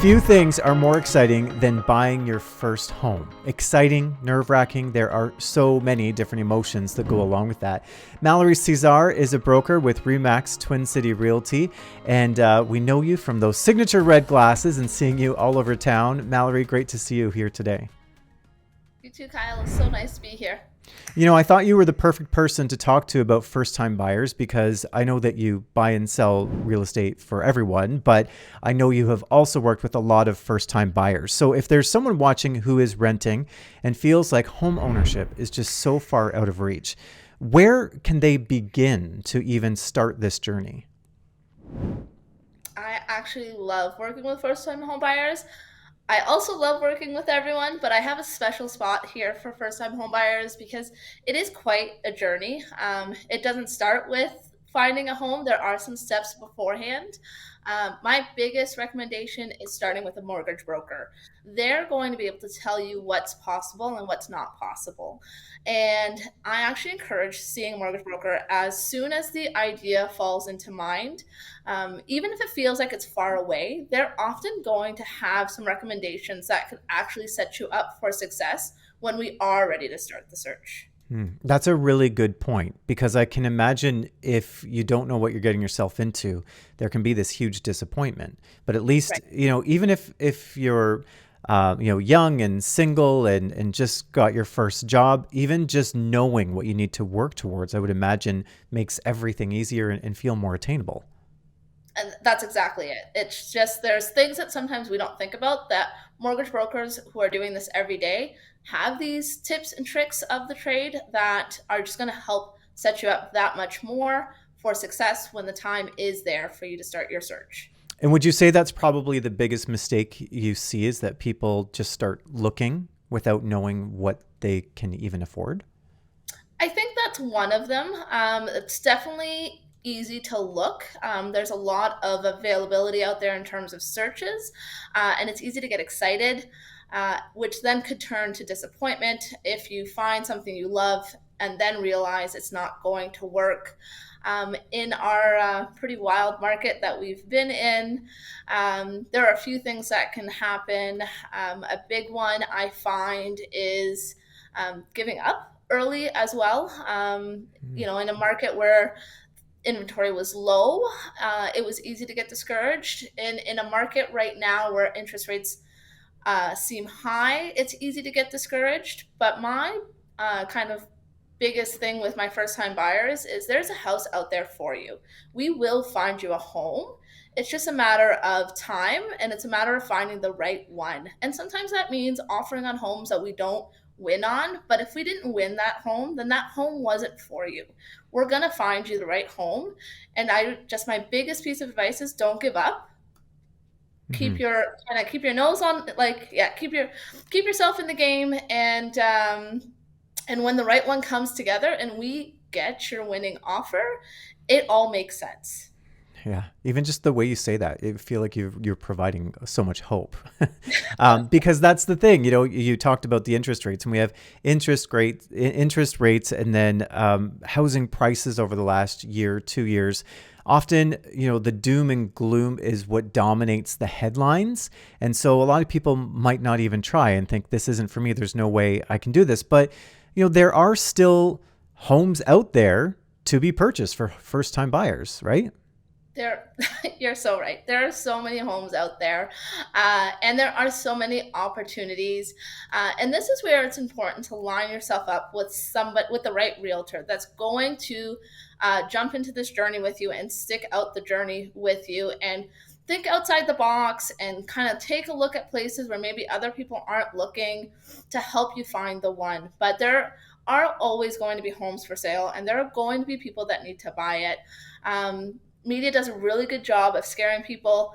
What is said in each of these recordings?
Few things are more exciting than buying your first home. Exciting, nerve-wracking, there are so many different emotions that go along with that. Mallory Siezar is a broker with RE/MAX Twin City Realty, and we know you from those signature red glasses and seeing you all over town. Mallory, great to see you here today. You too, Kyle. It's so nice to be here. You know, I thought you were the perfect person to talk to about first time buyers because I know that you buy and sell real estate for everyone, but I know you have also worked with a lot of first time buyers. So if there's someone watching who is renting and feels like home ownership is just so far out of reach, where can they begin to even start this journey? I actually love working with first time home buyers. I also love working with everyone, but I have a special spot here for first time home buyers because it is quite a journey. It doesn't start with finding a home, there are some steps beforehand. My biggest recommendation is starting with a mortgage broker. They're going to be able to tell you what's possible and what's not possible. And I actually encourage seeing a mortgage broker as soon as the idea falls into mind. Even if it feels like it's far away, they're often going to have some recommendations that could actually set you up for success when we are ready to start the search. That's a really good point because I can imagine if you don't know what you're getting yourself into, there can be this huge disappointment. But at least, Right. even if you're, young and single and just got your first job, even just knowing what you need to work towards, I would imagine makes everything easier and feel more attainable. And that's exactly it. It's just there's things that sometimes we don't think about that mortgage brokers who are doing this every day have these tips and tricks of the trade that are just going to help set you up that much more for success when the time is there for you to start your search. And would you say that's probably the biggest mistake you see is that people just start looking without knowing what they can even afford? I think that's one of them. It's definitely easy to look. There's a lot of availability out there in terms of searches, and it's easy to get excited, which then could turn to disappointment if you find something you love and then realize it's not going to work. In our pretty wild market that we've been in, there are a few things that can happen. A big one I find is giving up early as well. In a market where inventory was low, it was easy to get discouraged. In a market right now where interest rates seem high, it's easy to get discouraged. But my kind of biggest thing with my first time buyers is there's a house out there for you. We will find you a home. It's just a matter of time and it's a matter of finding the right one. And sometimes that means offering on homes that we don't win on. But if we didn't win that home, then that home wasn't for you. We're going to find you the right home. And my biggest piece of advice is don't give up. Hmm. Keep your nose on, like, yeah, keep yourself in the game, and when the right one comes together and we get your winning offer, it all makes sense. Yeah, even just the way you say that, I feel like you're providing so much hope. Because that's the thing, you talked about the interest rates, and we have interest rates, and then housing prices over the last year, 2 years. Often, the doom and gloom is what dominates the headlines, and so a lot of people might not even try and think this isn't for me. There's no way I can do this, but there are still homes out there to be purchased for first-time buyers, right? There, you're so right. There are so many homes out there, and there are so many opportunities. And this is where it's important to line yourself up with somebody, with the right realtor that's going to jump into this journey with you and stick out the journey with you and think outside the box and kind of take a look at places where maybe other people aren't looking to help you find the one. But there are always going to be homes for sale, and there are going to be people that need to buy it. Media does a really good job of scaring people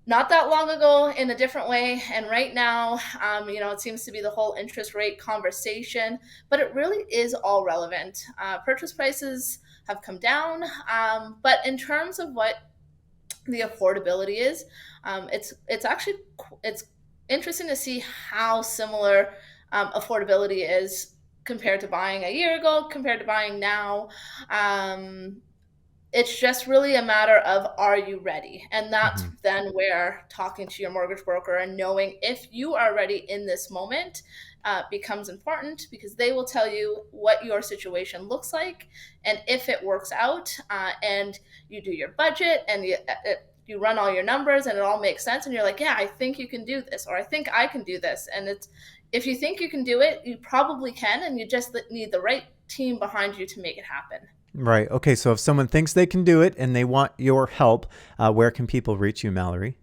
not that long ago in a different way. And right now, it seems to be the whole interest rate conversation, but it really is all relevant. Purchase prices have come down, but in terms of what the affordability is, it's interesting to see how similar affordability is compared to buying a year ago, compared to buying now. Um, It's just really a matter of, are you ready? And that's Hmm. then where talking to your mortgage broker and knowing if you are ready in this moment becomes important, because they will tell you what your situation looks like. And if it works out and you do your budget and you run all your numbers and it all makes sense and you're like, yeah, I think you can do this, or I think I can do this. And it's, if you think you can do it, you probably can, and you just need the right team behind you to make it happen. Right. Okay. So if someone thinks they can do it and they want your help, where can people reach you, Mallory?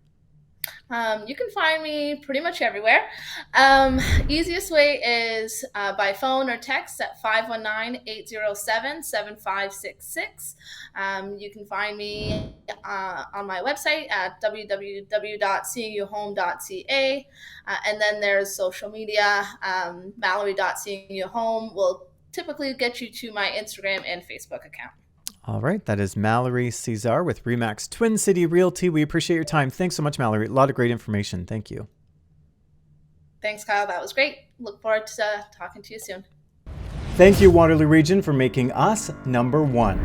You can find me pretty much everywhere. Easiest way is by phone or text at 519-807-7566. You can find me on my website at www.seeingyouhome.ca. And then there's social media. Mallory.seeingyouhome will typically get you to my Instagram and Facebook account. All right. That is Mallory Siezar with Remax Twin City Realty. We appreciate your time. Thanks so much, Mallory. A lot of great information. Thank you. Thanks, Kyle. That was great. Look forward to talking to you soon. Thank you, Waterloo Region, for making us number one.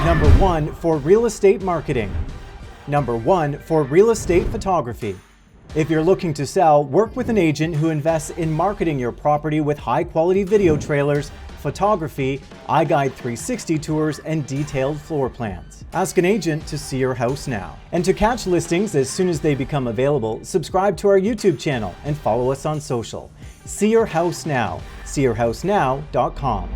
Number one for real estate marketing. Number one for real estate photography. If you're looking to sell, work with an agent who invests in marketing your property with high-quality video trailers, photography, iGuide 360 tours, and detailed floor plans. Ask an agent to see your house now. And to catch listings as soon as they become available, subscribe to our YouTube channel and follow us on social. See your house now. SeeYourHouseNow.com.